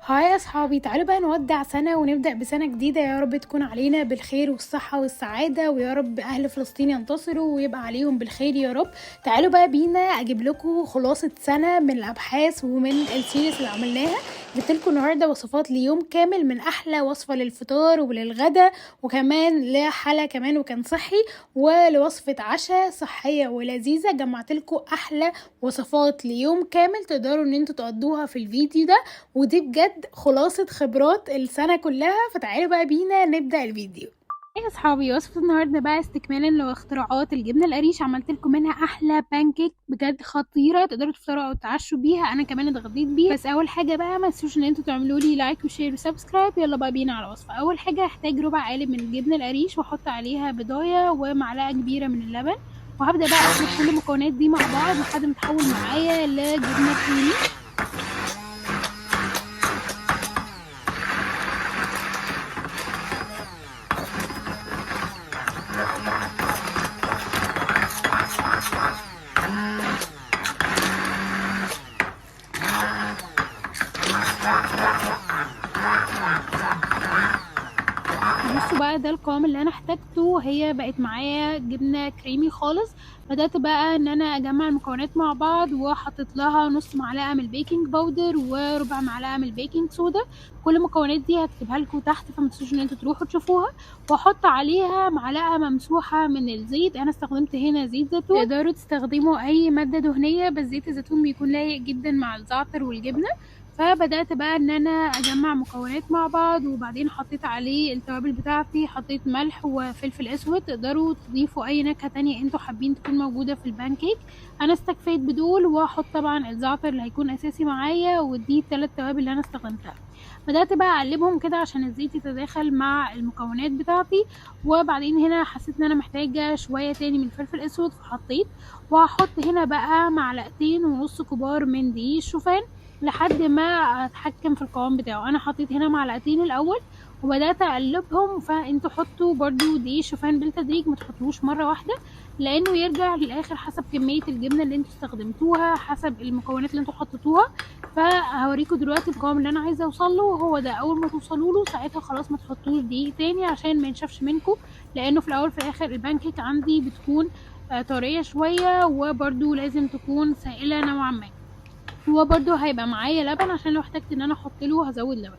هاي يا اصحابي، تعالوا بقى نودع سنة ونبدأ بسنة جديدة. يا رب تكون علينا بالخير والصحة والسعادة، ويا رب اهل فلسطين ينتصروا ويبقى عليهم بالخير يا رب. تعالوا بقى بينا اجيب لكم خلاصة سنة من الابحاث ومن السيريز اللي عملناها. جبت لكم النهارده وصفات ليوم كامل، من احلى وصفة للفطار وللغدا، وكمان لحلا كمان وكان صحي، ولوصفة عشاء صحية ولذيذة. جمعت لكم احلى وصفات ليوم كامل تقدروا ان انتوا تقضوها في الفيديو ده، ودي بجد خلاصة خبرات السنة كلها. فتعالوا بقى بينا نبدأ الفيديو. يا اصحابي، وصفة النهارده بقى استكمالا لاختراعات الجبنة القريش. عملت لكم منها احلى بانكيك بجد خطيرة، تقدروا تفطروا او تعشوا بيها. انا كمان اتغديت بيها. بس اول حاجة بقى ما تنسوش ان انتوا تعملوا لي لايك وشير وسبسكرايب. يلا بقى بينا على الوصفة. اول حاجة هحتاج ربع قالب من الجبنة القريش، واحط عليها بضاية ومعلقة كبيرة من اللبن، وهبدأ بقى اخلط كل المكونات دي مع بعض لحد ما تحول معايا لجبنة كريمي. بصوا بقى، ده القوام اللي انا احتاجته. هي بقت معايا جبنه كريمي خالص. بدات بقى ان انا اجمع المكونات مع بعض، وحطيت لها نص معلقه من البيكنج باودر وربع معلقه من البيكنج صودا. كل المكونات دي هكتبها لكم تحت، فما تنسوش ان انتوا تروحوا تشوفوها. واحط عليها معلقه ممسوحه من الزيت. انا استخدمت هنا زيت زيتون، تقدروا تستخدموا اي ماده دهنيه، بس زيت الزيتون بيكون لايق جدا مع الزعتر والجبنه. فبدأت بقى ان انا اجمع مكونات مع بعض، وبعدين حطيت عليه التوابل بتاعتي. حطيت ملح وفلفل اسود، تقدروا تضيفوا اي نكهة تانية انتوا حابين تكون موجودة في البانكيك. انا استكفيت بدول، واحط طبعا الزعتر اللي هيكون اساسي معايا، ودي الثلاث توابل اللي انا استخدمتها. بدأت بقى اقلبهم كده عشان الزيت يتداخل مع المكونات بتاعتي. وبعدين هنا حسيت ان انا محتاجة شوية تاني من الفلفل الاسود، فحطيت. وهحط هنا بقى معلقتين ونص كبار من دقيق الشوفان لحد ما اتحكم في القوام بتاعه. انا حطيت هنا معلقتين الاول وبدات اقلبهم. فانتوا حطوا برضو دقيق الشوفان بالتدريج، ما تحطوش مره واحده، لانه يرجع للاخر حسب كميه الجبنه اللي انتوا استخدمتوها، حسب المكونات اللي انتوا حطيتوها. فهوريكم دلوقتي القوام اللي انا عايزه اوصل له هو ده. اول ما توصلوا له ساعتها خلاص ما تحطوش دقيق تاني عشان ما ينشفش منكم، لانه في الاول في الاخر البانكيك عندي بتكون طريه شويه، وبرضو لازم تكون سائله نوعا ما. هو برضو هيبقى معايا لبن عشان لو احتجت ان انا احط له هزود لبن.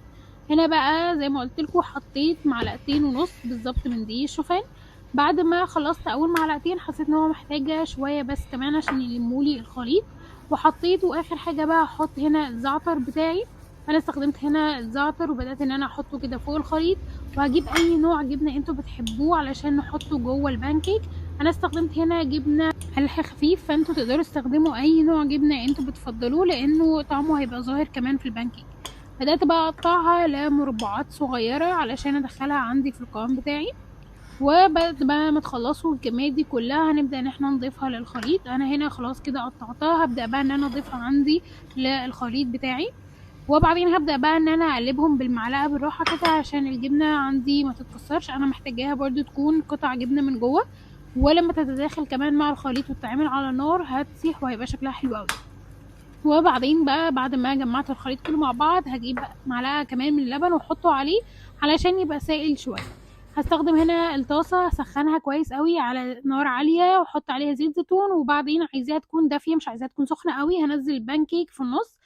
هنا بقى زي ما قلت لكم حطيت معلقتين ونص بالظبط من دقيق الشوفان. بعد ما خلصت اول معلقتين حسيت ان هو محتاجه شويه بس كمان عشان يلمولي الخليط، وحطيت. واخر حاجه بقى هحط هنا الزعتر بتاعي. انا استخدمت هنا الزعتر وبدات ان انا احطه كده فوق الخليط. وهجيب اي نوع جبنه انتوا بتحبوه علشان نحطه جوه البانكيك. انا استخدمت هنا جبنه ملح خفيف، فانتوا تقدروا تستخدموا اي نوع جبنه انتوا بتفضلوه، لانه طعمه هيبقى ظاهر كمان في البانكيك. بدات بقى اقطعها لمربعات صغيره علشان ادخلها عندي في القوام بتاعي. وبعد بقى ما تخلصوا الكميه دي كلها هنبدا ان احنا نضيفها للخليط. انا هنا خلاص كده قطعتها، هبدا بقى ان انا اضيفها عندي للخليط بتاعي. وبعدين هبدا بقى ان انا اقلبهم بالمعلقه بالراحه كده عشان الجبنه عندي ما تتكسرش. انا محتاجاها برضو تكون قطع جبنه من جوه، ولما تتداخل كمان مع الخليط وتتعمل على النار هتسيح وهيبقى شكلها حلو قوي. وبعدين بقى بعد ما جمعت الخليط كله مع بعض هجيب معلقه كمان من اللبن واحطه عليه علشان يبقى سائل شويه. هستخدم هنا الطاسه، اسخنها كويس قوي على نار عاليه، واحط عليها زيت زيتون. وبعدين عايزاها تكون دافيه مش عايزاها تكون سخنه قوي. هنزل البانكيك في النص،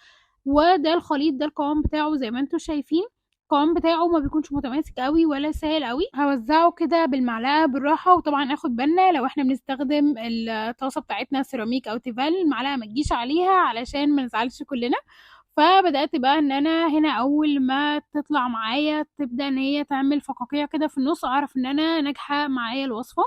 وده الخليط ده القوام بتاعه زي ما انتم شايفين. القوام بتاعه ما بيكونش متماسك قوي ولا سائل قوي. هوزعه كده بالمعلقه بالراحه، وطبعا اخد بالنا لو احنا بنستخدم الطاسه بتاعتنا سيراميك او تيفال المعلقه ما تجيش عليها علشان ما نزعلش كلنا. فبدات بقى ان انا هنا اول ما تطلع معايا تبدا ان هي تعمل فقاقيع كده في النص، اعرف ان انا ناجحه معايا الوصفه.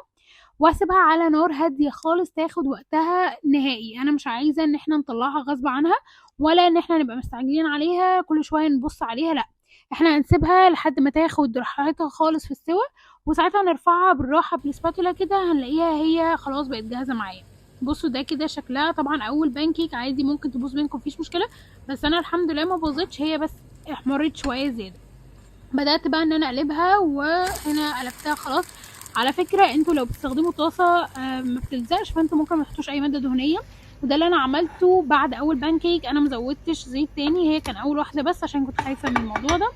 واسيبها على نار هاديه خالص تاخد وقتها نهائي. انا مش عايزه ان احنا نطلعها غصب عنها، ولا ان احنا نبقى مستعجلين عليها كل شويه نبص عليها، لا. احنا هنسيبها لحد ما تاخد راحتها خالص في السوا، وساعتها نرفعها بالراحه بالسباتولا كده هنلاقيها هي خلاص بقت جاهزه معايا. بصوا ده كده شكلها. طبعا اول بانكيك عادي ممكن تبوظ منكم مفيش مشكله، بس انا الحمد لله ما باظتش، هي بس احمرت شويه زياده. بدات بقى ان انا اقلبها، وهنا قلبتها خلاص. على فكره انتوا لو بتستخدموا طاسه ما بتلزقش، فانتوا ممكن ما تحطوش اي ماده دهنيه. وده اللي انا عملته بعد اول بانكيك. انا مزودتش زيت تاني، هي كان اول واحده بس عشان كنت خايفه من الموضوع ده،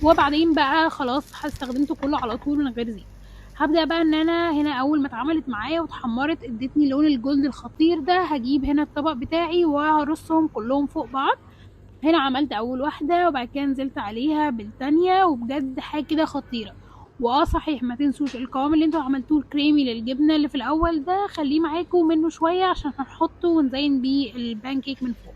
وبعدين بقى خلاص استخدمته كله على طول من غير زيت. هبدا بقى ان انا هنا اول ما اتعملت معايا واتحمرت ادتني لون الجولد الخطير ده، هجيب هنا الطبق بتاعي وهرصهم كلهم فوق بعض. هنا عملت اول واحده وبعد كده نزلت عليها بالتانية، وبجد حاجه كده خطيره. صحيح ما تنسوش القوام اللي انتوا عملتوه الكريمي للجبنه اللي في الاول ده خليه معاكم منه شويه عشان هنحطه ونزين بيه البانكيك من فوق.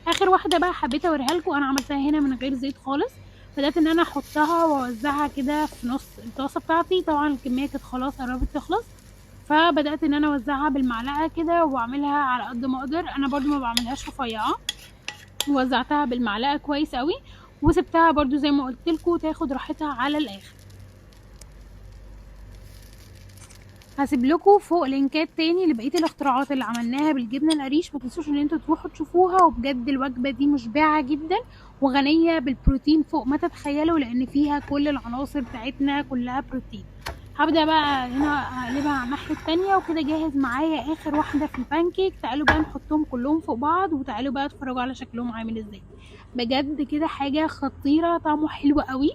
اخر واحده بقى حبيت اوريها لكم، انا عملتها هنا من غير زيت خالص. بدات ان انا احطها واوزعها كده في نص الطاسه بتاعتي، طبعا الكميه كانت خلاص قربت تخلص، فبدات ان انا اوزعها بالمعلقه كده واعملها على قد ما اقدر. انا برضو ما بعملهاش رفيعه، وزعتها بالمعلقه كويس قوي وسبتها برضو زي ما قلت لكم تاخد راحتها على الاخر. هسيب لكم فوق لينكات تاني لبقيه الاختراعات اللي عملناها بالجبنه القريش، ما تنسوش ان انتوا تروحوا تشوفوها. وبجد الوجبه دي مشبعه جدا وغنيه بالبروتين فوق ما تتخيلوا، لان فيها كل العناصر بتاعتنا كلها بروتين. هبدا بقى هنا اقلبها على الناحيه التانية وكده جاهز معايا اخر واحده في البانكيك. تعالوا بقى نحطهم كلهم فوق بعض وتعالوا بقى اتفرجوا على شكلهم عامل ازاي. بجد كده حاجه خطيره، طعمه حلو قوي.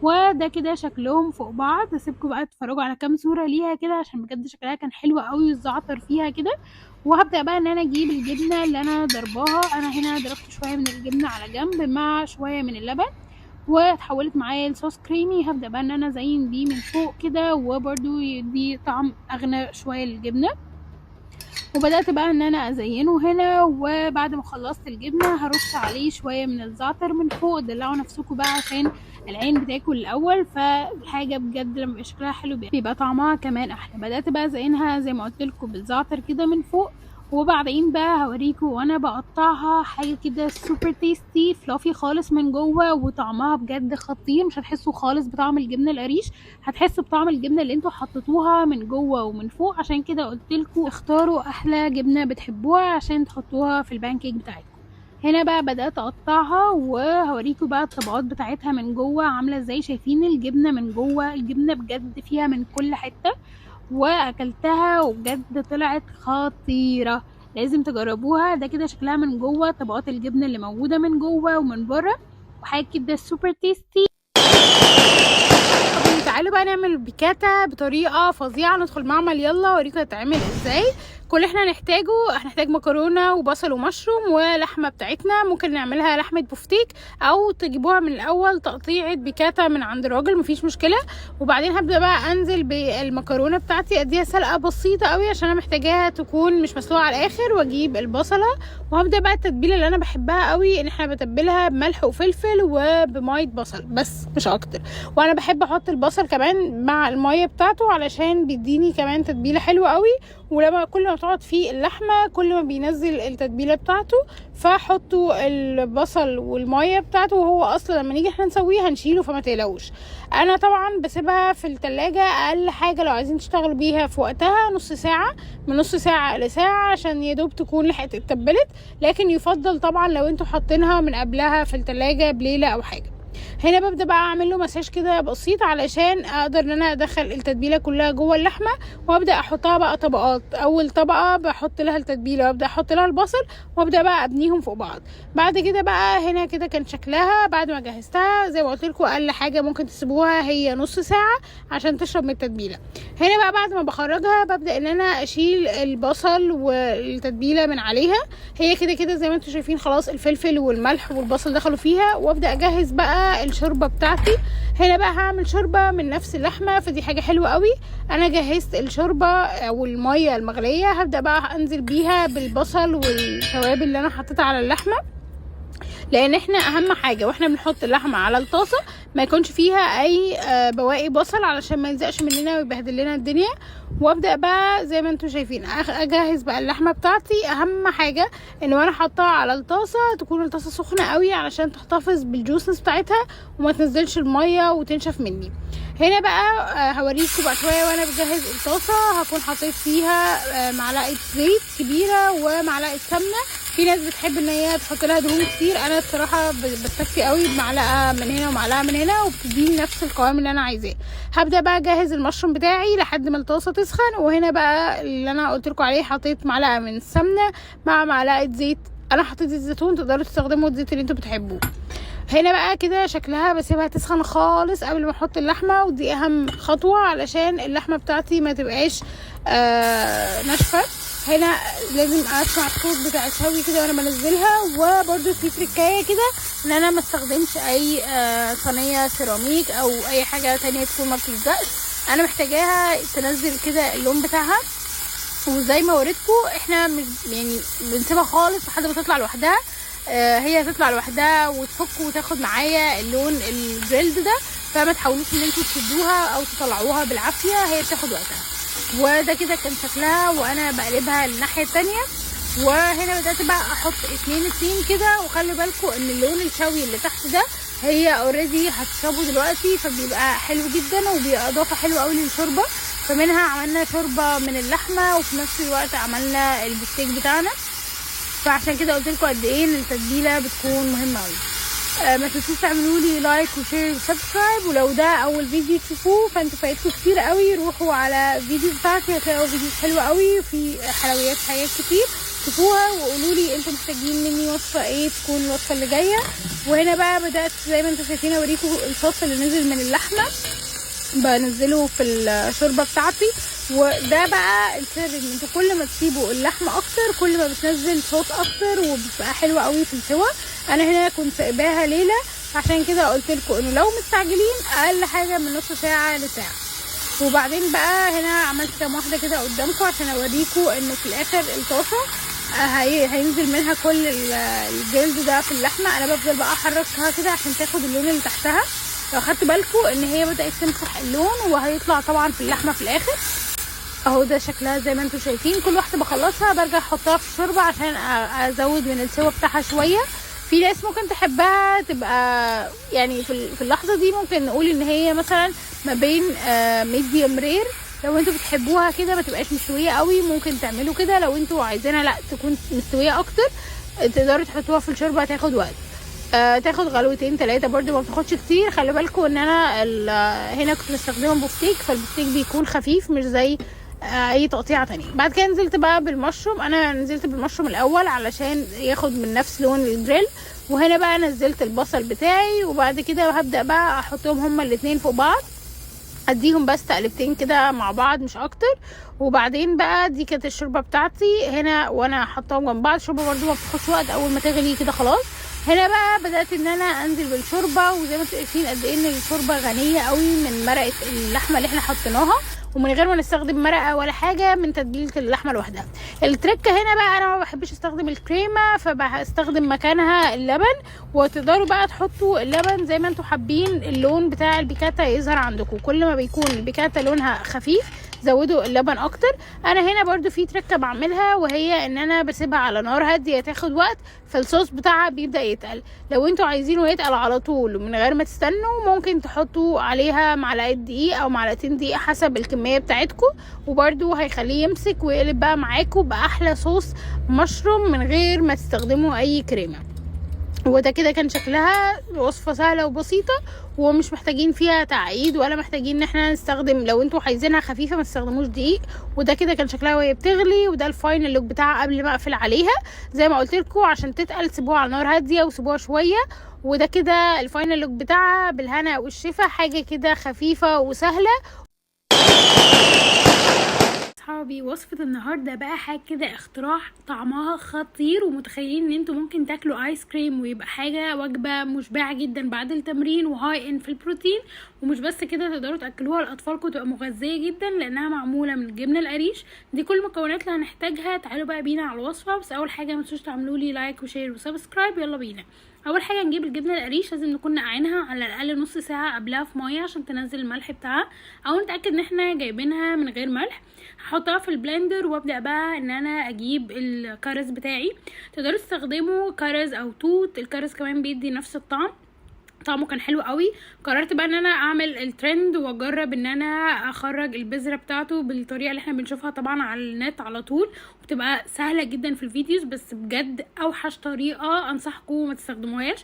وده كده شكلهم فوق بعض. اسيبكم بقى تتفرجوا على كام صوره ليها كده عشان بجد شكلها كان حلو قوي والزعتر فيها كده. وهبدا بقى ان انا اجيب الجبنه اللي انا ضرباها. انا هنا ضربت شويه من الجبنه على جنب مع شويه من اللبن واتحولت معايا لصوص كريمي. هبدا بقى ان انا ازين بيه من فوق كده وبرده يدي طعم اغنى شويه للجبنه. وبدات بقى ان انا ازينه هنا، وبعد ما خلصت الجبنه هرش عليه شويه من الزعتر من فوق. دلعوا نفسكم بقى عشان العين بتاكل الاول، فالحاجه بجد لما يبقى شكلها حلو بيبقى طعمها كمان احلى. بدات بقى ازينها زي ما قلت لكم بالزعتر كده من فوق، وبعدين بقى هوريكم وانا بقطعها حاجه كده سوبر تيستي فلافي خالص من جوه، وطعمها بجد خطير. مش هتحسوا خالص بطعم الجبنه القريش، هتحسوا بطعم الجبنه اللي انتوا حطيتوها من جوه ومن فوق. عشان كده قلت لكم اختاروا احلى جبنه بتحبوها عشان تحطوها في البانكيك بتاعتكم. هنا بقى بدات اقطعها وهوريكم بقى الطبقات بتاعتها من جوه عامله ازاي. شايفين الجبنه من جوه؟ الجبنه بجد فيها من كل حته، واكلتها وبجد طلعت خطيره. لازم تجربوها. ده كده شكلها من جوه، طبقات الجبنه اللي موجوده من جوه ومن بره، وحاجه كده سوبر تيستي. تعالوا بقى نعمل بيكاتا بطريقه فظيعه. ندخل معمل، يلا اوريكم هتتعمل ازاي. كل اللي احنا هنحتاج مكرونه وبصل ومشروم ولحمه بتاعتنا. ممكن نعملها لحمه بفتيك او تجيبوها من الاول تقطيعه بيكاتا من عند الراجل، مفيش مشكله. وبعدين هبدا بقى انزل بالمكرونه بتاعتي، اديها سلقه بسيطه قوي عشان انا محتاجاها تكون مش مسلوقه على الاخر. واجيب البصله وهبدا بقى التتبيله اللي انا بحبها قوي ان احنا بتبلها بملح وفلفل وبميه بصل بس مش اكتر. وانا بحب احط البصل كمان مع الميه بتاعته علشان بيديني كمان تتبيله حلوه قوي. ولما كل ما تقعد فيه اللحمه كل ما بينزل التتبيله بتاعته. فحطوا البصل والميه بتاعته، وهو اصلا لما نيجي احنا نسويه هنشيله فما تقلقوش. انا طبعا بسيبها في التلاجة اقل حاجه لو عايزين تشتغلوا بيها في وقتها نص ساعه، من نص ساعه لساعه عشان يدوب تكون لحقت اتبلت. لكن يفضل طبعا لو انتوا حاطينها من قبلها في التلاجة بليله او حاجه. هنا ببدا بقى اعمل له مساج كده بسيط علشان اقدر ان انا ادخل التتبيله كلها جوه اللحمه، وابدا احطها بقى طبقات. اول طبقه بحط لها التتبيله وابدا احط لها البصل وابدا بقى ابنيهم فوق بعض. بعد كده بقى هنا كده كان شكلها بعد ما جهزتها. زي ما قلت لكم اقل حاجه ممكن تسيبوها هي نص ساعه عشان تشرب من التتبيله. هنا بقى بعد ما بخرجها ببدا ان انا اشيل البصل والتتبيله من عليها. هي كده كده زي ما انتم شايفين خلاص الفلفل والملح والبصل دخلوا فيها. وابدا اجهز بقى الشوربه بتاعتي. هنا بقى هعمل شوربه من نفس اللحمه، فدي حاجه حلوه قوي. انا جهزت الشوربه او الميه المغليه، هبدا بقى انزل بيها بالبصل والتوابل اللي انا حطيتها على اللحمه. لان احنا اهم حاجه واحنا بنحط اللحمه على الطاسه ما يكونش فيها اي بواقي بصل علشان ما يلزقش مننا ويبهدل لنا الدنيا. وابدا بقى زي ما انتم شايفين اجهز بقى اللحمه بتاعتي. اهم حاجه ان وانا حطاها على الطاسه تكون الطاسه سخنه قوي علشان تحتفظ بالجوسنس بتاعتها وما تنزلش الميه وتنشف مني. هنا بقى هوريكم بقى شويه وانا بجهز الطاسه. هكون حطيت فيها معلقه زيت كبيره ومعلقه سمنه في ناس بتحب ان هي تحط لها دهون كتير، انا الصراحه بستكفي قوي بمعلقه من هنا ومعلقه من هنا وبتديني نفس القوام اللي انا عايزاه. هبدا بقى اجهز المشروم بتاعي لحد ما الطاسه تسخن. وهنا بقى اللي انا قلت لكم عليه، حطيت معلقه من السمنه مع معلقه زيت، انا حطيت زيت زيتون، تقدروا تستخدموا الزيت اللي انتوا بتحبوه. هنا بقى كده شكلها بسيبها تسخن خالص قبل ما احط اللحمه، ودي اهم خطوه علشان اللحمه بتاعتي ما تبقاش ناشفه. هنا لازم اسمع الصوت بتاع الشوي كده وانا بنزلها. وبرده في تريكايه كده ان انا ما استخدمش اي صينيه سيراميك او اي حاجه تانية تكون ما بتلزقش، انا محتاجاها تنزل كده اللون بتاعها. وزي ما وريتكم احنا مش يعني بنسيبها خالص لحد ما تطلع لوحدها، هي تطلع لوحدها وتفك وتاخد معايا اللون الجلد ده، فما تحاولوش ان انتوا تشدوها او تطلعوها بالعافيه، هي بتاخد وقتها. وده كده كان شكلها وانا بقلبها الناحيه التانية. وهنا بدات بقى احط 2 كده، وخلي بالكم ان اللون الشوي اللي تحت ده هي اوريدي هتشربه دلوقتي، فبيبقى حلو جدا وبيبقى اضافه حلوه قوي للشوربه. فمنها عملنا شوربه من اللحمه وفي نفس الوقت عملنا البفتيك بتاعنا، فعشان كده قلت لكم قد ايه ان التتبيله بتكون مهمه قوي. ما تنسوش تعملوا لي لايك وشير وسبسكرايب، ولو ده اول فيديو تشوفوه فانتوا فايتكم كتير قوي، روحوا على الفيديو بتاعتي هتلاقوا فيديو حلوه قوي وفي حلويات حاجات كتير، شوفوها وقولوا لي انتوا محتاجين مني وصفه ايه تكون الوصفه اللي جايه. وهنا بقى بدات زي ما انتوا شايفين اوريكم الصوص اللي نزل من اللحمه، بنزله في الشوربه بتاعتي. وده بقى السر، ان انتوا كل ما تسيبوا اللحمه اكتر كل ما بتنزل صوص اكتر وبتبقى حلوه قوي في السوا. انا هنا كنت سايباها ليله، عشان كده قلت لكم انه لو مستعجلين اقل حاجه من نص ساعه لساعه. وبعدين بقى هنا عملت كام واحده كده قدامكم عشان اوريكم انه في الاخر الطاسه هينزل منها كل الجلد ده في اللحمه. انا بفضل بقى احركها كده عشان تاخد اللون اللي تحتها. لو خدت بالكم ان هي بدات تمسح اللون وهيطلع طبعا في اللحمه في الاخر اهو. ده شكلها زي ما انتم شايفين. كل واحده بخلصها برجع احطها في الشوربه عشان ازود من السوا بتاعها شويه. في ناس ممكن تحبها تبقى يعني في اللحظه دي ممكن نقول ان هي مثلا ما بين ميديوم رير. لو انتوا بتحبوها كده ما تبقاش مستويه قوي ممكن تعملوا كده، لو انتوا عايزينها لا تكون مستويه اكتر تقدروا تحطوها في الشوربه، هتاخد وقت، تاخد غلوتين 3 برده، ما بتاخدش كتير. خلي بالكم ان انا هنا كنت مستخدمه بفتيك، فالبفتيك بيكون خفيف مش زي اي تقطيعه تانية. بعد كده نزلت بقى بالمشروم، انا نزلت بالمشروم الاول علشان ياخد من نفس لون الجريل. وهنا بقى نزلت البصل بتاعي، وبعد كده هبدا بقى احطهم هما الاتنين فوق بعض، اديهم بس تقلبتين كده مع بعض مش اكتر. وبعدين بقى دي كانت الشوربه بتاعتي هنا وانا حطاهم جنب بعض. الشوربه برده ما بتاخدش وقت، اول ما تغلي كده خلاص. هنا بقى بدات ان انا انزل بالشوربه، وزي ما انتم شايفين قد ايه ان الشوربه غنيه قوي من مرقه اللحمه اللي احنا حطيناها، ومن غير ما نستخدم مرقه ولا حاجه من تتبيله اللحمه لوحدها. التركه هنا بقى انا ما بحبش استخدم الكريمه، فبستخدم مكانها اللبن. وتقدروا بقى تحطوا اللبن زي ما انتم حابين اللون بتاع البيكاتا يظهر عندكم. كل ما بيكون البيكاتا لونها خفيف زودوا اللبن اكتر. انا هنا برضو في تركه بعملها، وهي ان انا بسيبها على نار هاديه تاخد وقت، فالصوص بتاعها بيبدا يتقل. لو انتوا عايزينه يتقل على طول ومن غير ما تستنوا ممكن تحطوا عليها معلقه دقيق او معلقتين دقيق حسب الكميه بتاعتكم، وبرضو هيخليه يمسك ويقلب بقى معاكم باحلى صوص مشروم من غير ما تستخدموا اي كريمه. وده كده كان شكلها وصفة سهلة وبسيطة ومش محتاجين فيها تعقيد ولا محتاجين ان احنا نستخدم، لو انتوا عايزينها خفيفة ما تستخدموش دقيق. وده كده كان شكلها وهي بتغلي، وده الفاينل لوك بتاعها قبل ما اقفل عليها. زي ما قلت لكم عشان تتقل سيبوها على نار هادية وسيبوها شوية. وده كده الفاينل لوك بتاعها بالهنا والشفا، حاجة كده خفيفة وسهلة. صحابي وصفة النهاردة بقى حاجة كده اختراع طعمها خطير، ومتخيلين ان انتوا ممكن تاكلوا ايس كريم ويبقى حاجة وجبة مشبعة جدا بعد التمرين وهاي ان في البروتين. ومش بس كده تقدروا تاكلوها لاطفالكم تبقى مغذية جدا لانها معمولة من الجبنة القريش. دي كل المكونات اللي هنحتاجها. تعالوا بقى بينا على الوصفة، بس اول حاجة متنسوش تعملوا لي لايك وشير وسبسكرايب. يلا بينا. اول حاجه نجيب الجبنه القريش، لازم نكون نقعينها على الاقل نص ساعه قبلها في ميه عشان تنزل الملح بتاعها، او نتاكد ان احنا جايبينها من غير ملح. هحطها في البلندر وابدا بقى ان انا اجيب الكرز بتاعي. تقدروا تستخدموا كرز او توت، الكرز كمان بيدي نفس الطعم. طعمه كان حلو قوي. قررت بقى ان انا اعمل الترند واجرب ان انا اخرج البذره بتاعته بالطريقه اللي احنا بنشوفها طبعا على النت على طول، وبتبقى سهله جدا في الفيديوز، بس بجد اوحش طريقه انصحكم ما تستخدموهاش،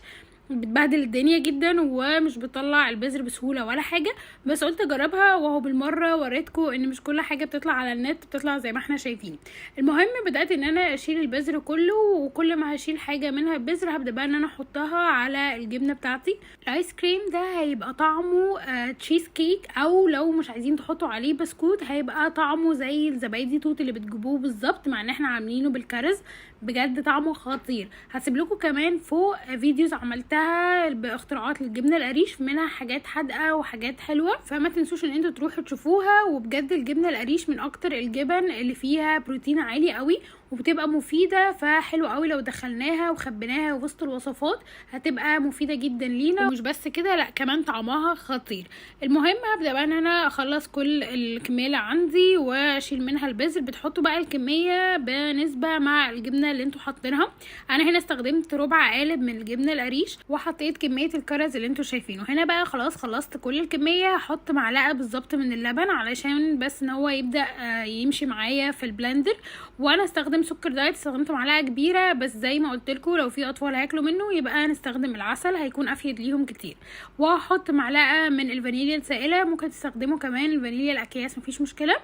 بتبهدل الدنيا جدا ومش بتطلع البذر بسهوله ولا حاجه. بس قلت اجربها، وهو بالمره وريتكم ان مش كل حاجه بتطلع على النت بتطلع زي ما احنا شايفين. المهم بدات ان انا اشيل البذر كله، وكل ما هشيل حاجه منها البذر هبدا بقى ان انا احطها على الجبنه بتاعتي. الايس كريم ده هيبقى طعمه تشيز كيك، او لو مش عايزين تحطوا عليه بسكوت هيبقى طعمه زي الزبادي توت اللي بتجيبوه بالظبط، مع ان احنا عاملينه بالكرز. بجد طعمه خطير. هسيب لكم كمان فوق فيديوز عملتها باختراعات للجبنه القريش، منها حاجات حادقه وحاجات حلوه، فما تنسوش ان انتوا تروحوا تشوفوها. وبجد الجبنه القريش من اكتر الجبن اللي فيها بروتين عالي قوي وبتبقى مفيده، فحلو قوي لو دخلناها وخبيناها وسط الوصفات هتبقى مفيده جدا لينا. ومش بس كده، لا كمان طعمها خطير. المهم هبدا بقى ان انا اخلص كل الكميه اللي عندي واشيل منها البذر. بتحطوا بقى الكميه بنسبه مع الجبنه اللي انتوا حاطينها. انا هنا استخدمت ربع قالب من الجبنه القريش، وحطيت كميه الكرز اللي انتوا شايفينه. هنا بقى خلاص خلصت كل الكميه، هحط معلقه بالظبط من اللبن علشان بس ان هو يبدا يمشي معايا في البلندر. وانا استخدم سكر دايت، استخدمت معلقه كبيره، بس زي ما قلت لكم لو في اطفال هياكلوا منه يبقى نستخدم العسل هيكون افيد ليهم كتير. وهحط معلقه من الفانيليا السائله، ممكن تستخدموا كمان الفانيليا الاكياس مفيش مشكله.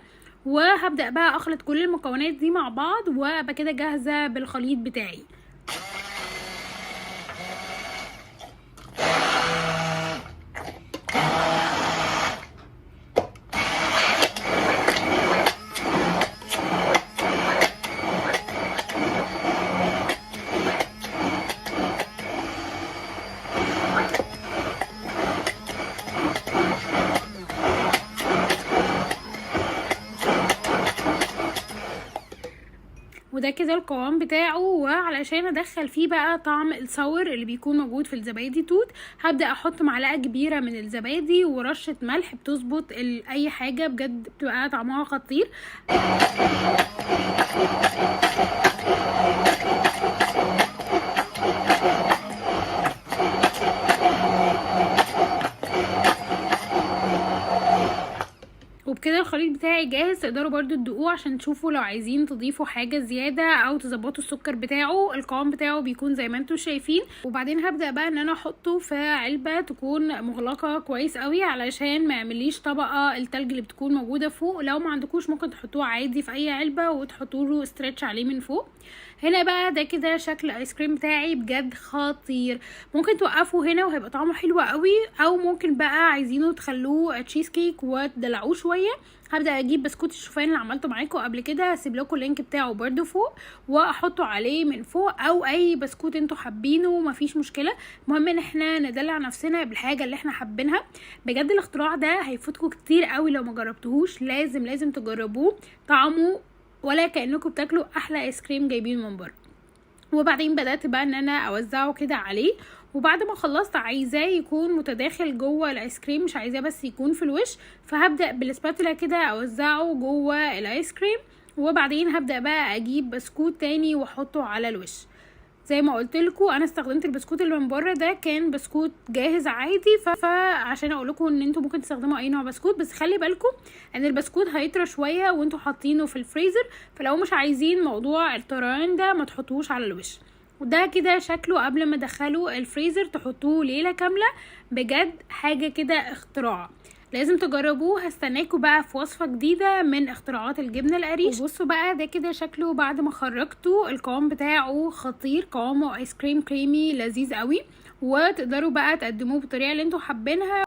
وهبدا بقى اخلط كل المكونات دي مع بعض، وابقى كده جاهزه بالخليط بتاعي. وده كده القوام بتاعه. وعلشان ادخل فيه بقى طعم الصور اللي بيكون موجود في الزبادي توت، هبدا احط معلقه كبيره من الزبادي ورشه ملح بتظبط اي حاجه، بجد بتبقى طعمها خطير. وبكده الخليط بتاعي جاهز. تقدروا برضو تدوقوه عشان تشوفوا لو عايزين تضيفوا حاجة زيادة او تظبطوا السكر بتاعه. القوام بتاعه بيكون زي ما انتوا شايفين. وبعدين هبدأ بقى ان انا احطه في علبة تكون مغلقة كويس قوي علشان ما يعمليش طبقة التلج اللي بتكون موجودة فوق. لو ما عندكوش ممكن تحطوه عادي في اي علبة وتحطوا له ستريتش عليه من فوق. هنا بقى ده كده شكل الايس كريم بتاعي، بجد خطير. ممكن توقفوا هنا وهيبقى طعمه حلو قوي، او ممكن بقى عايزينه تخلوه تشيز كيك وتدلعوه شويه. هبدا اجيب بسكوت الشوفان اللي عملته معاكم قبل كده، هسيب لكم اللينك بتاعه برده فوق، واحطه عليه من فوق، او اي بسكوت انتوا حابينه مفيش مشكله. المهم ان احنا ندلع نفسنا بالحاجه اللي احنا حابينها. بجد الاختراع ده هيفوتكم كتير قوي لو ما جربتوهوش، لازم تجربوه. طعمه ولا كأنكم بتاكلوا احلى ايس كريم جايبين من بره. وبعدين بدأت بقى ان انا اوزعه كده عليه. وبعد ما خلصت عايزاه يكون متداخل جوه الايس كريم، مش عايزاه بس يكون في الوش، فهبدأ بالسباتولا كده اوزعه جوه الايس كريم. وبعدين هبدأ بقى اجيب بسكوت تاني واحطه على الوش. زي ما قلت لكم انا استخدمت البسكوت اللي من بره ده، كان بسكوت جاهز عادي، فعشان اقول لكم ان انتوا ممكن تستخدموا اي نوع بسكوت، بس خلي بالكم ان البسكوت هيطرى شويه وانتوا حاطينه في الفريزر، فلو مش عايزين موضوع الطريان ده ما تحطوش على الوش. وده كده شكله قبل ما ادخله الفريزر، تحطوه ليله كامله. بجد حاجه كده اختراع، لازم تجربوه. هستناكوا بقى في وصفة جديدة من اختراعات الجبنة القريش. وبصوا بقى ده كده شكله بعد ما خرجته. القوام بتاعه خطير، قوامه ايس كريم كريمي لذيذ قوي، وتقدروا بقى تقدموه بالطريقة اللي انتوا حابينها.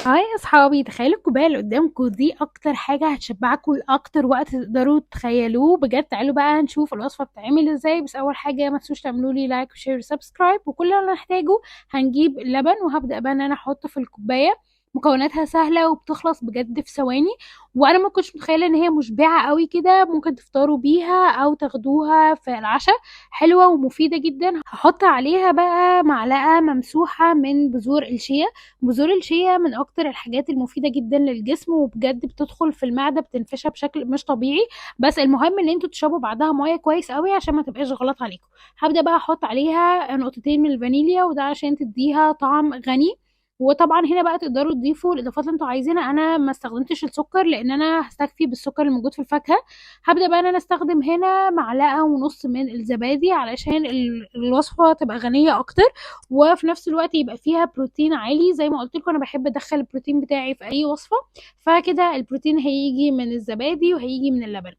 هاي اصحابي، تخيلوا الكوبايه اللي قدامكم دي اكتر حاجه هتشبعكم لاكتر وقت تقدروا تخيلوه. بجد تعالوا بقى نشوف الوصفه بتتعمل ازاي. بس اول حاجه ما تنسوش تعملوا لي لايك وشير وسبسكرايب. وكل اللي هنحتاجه هنجيب اللبن، وهبدا بقى ان انا احطه في الكوبايه. مكوناتها سهله وبتخلص بجد في ثواني، وانا ما كنتش متخيله ان هي مشبعه قوي كده. ممكن تفطروا بيها او تاخدوها في العشاء، حلوه ومفيده جدا. هحط عليها بقى معلقه ممسوحه من بذور الشيا. بذور الشيا من اكتر الحاجات المفيده جدا للجسم، وبجد بتدخل في المعده بتنفشها بشكل مش طبيعي. بس المهم ان انتوا تشربوا بعدها ميه كويس قوي عشان ما تبقاش غلط عليكم. هبدا بقى احط عليها نقطتين من الفانيليا، وده عشان تديها طعم غني. وطبعا هنا بقى تقدروا تضيفوا الاضافات اللي انتوا عايزينها. انا ما استخدمتش السكر لان انا هستكفي بالسكر الموجود في الفاكهه. هبدا بقى ان انا استخدم هنا معلقه ونص من الزبادي علشان الوصفه تبقى غنيه اكتر، وفي نفس الوقت يبقى فيها بروتين عالي. زي ما قلت لكم انا بحب ادخل البروتين بتاعي في اي وصفه، فكده البروتين هيجي من الزبادي وهيجي من اللبن.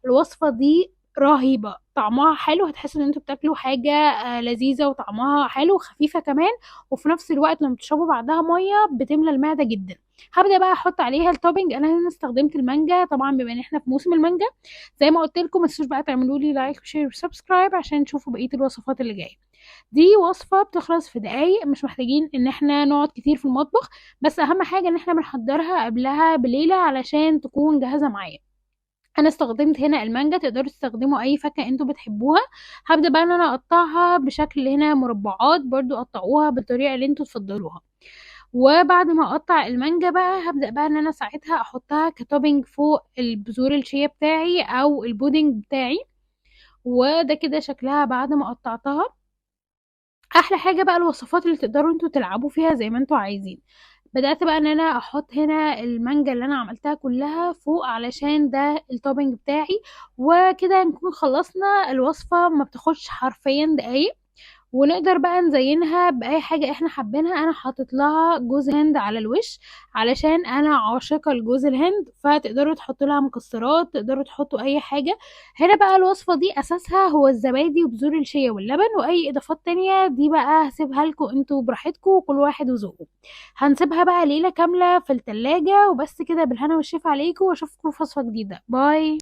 الوصفه دي رهيبه، طعمها حلو، هتحس ان انتوا بتاكلوا حاجه لذيذه وطعمها حلو وخفيفه كمان. وفي نفس الوقت لما تشربوا بعدها ميه بتملى المعده جدا. هبدا بقى احط عليها التوبينج. انا هنا استخدمت المانجا طبعا بما ان احنا في موسم المانجا. زي ما قلت لكم ما تنسوش بقى تعملوا لي لايك وشير وسبسكرايب عشان تشوفوا بقيه الوصفات اللي جايه. دي وصفه بتخلص في دقايق، مش محتاجين ان احنا نقعد كتير في المطبخ. بس اهم حاجه ان احنا بنحضرها قبلها بليله علشان تكون جاهزه معايا. انا استخدمت هنا المانجا، تقدروا تستخدموا اي فاكهه انتوا بتحبوها. هبدا بقى ان انا اقطعها بشكل هنا مربعات، برضو قطعوها بالطريقه اللي انتوا تفضلوها. وبعد ما اقطع المانجا بقى هبدا بقى ان انا ساعتها احطها كتوبينج فوق البذور الشيا بتاعي او البودنج بتاعي. وده كده شكلها بعد ما قطعتها. احلى حاجه بقى الوصفات اللي تقدروا انتوا تلعبوا فيها زي ما انتوا عايزين. بدأت بقى ان انا احط هنا المانجا اللي انا عملتها كلها فوق علشان ده التوبينج بتاعي. وكده نكون خلصنا الوصفة، ما بتاخدش حرفيا دقايق. ونقدر بقى نزينها بأي حاجة احنا حابينها. انا حاطط لها جوز هند على الوش علشان انا عاشقة لجوز الهند، فتقدروا تحطوا لها مكسرات، تقدروا تحطوا اي حاجة. هنا بقى الوصفة دي اساسها هو الزبادي وبذور الشيا واللبن، واي اضافات تانية دي بقى هسيبها لكم انتوا براحتكم وكل واحد وذوقه. هنسيبها بقى ليلة كاملة في التلاجة وبس كده. بالهنا والشفا عليكم، واشوفكم في وصفة جديدة. باي.